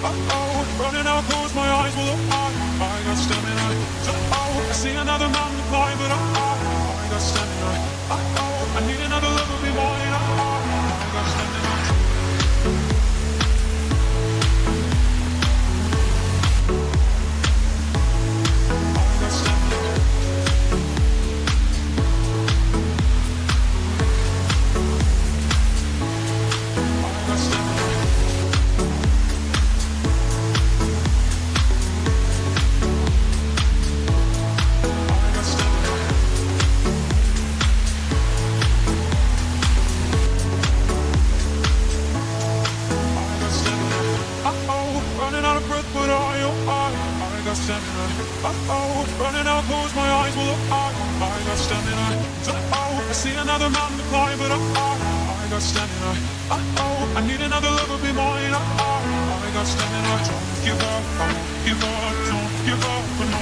Uh-oh, running out, close my eyes, well, I got stamina. Uh-oh, I see another mountain to climb, but I got stamina. Uh-oh, I need another love to be mine. I got stamina. Uh-oh, running out, close my eyes, well, I got stamina. Uh-oh, I see another mountain to climb, but I got stamina. Uh-oh, I need another love to be mine. I got stamina. Don't give up, don't give up, don't give up.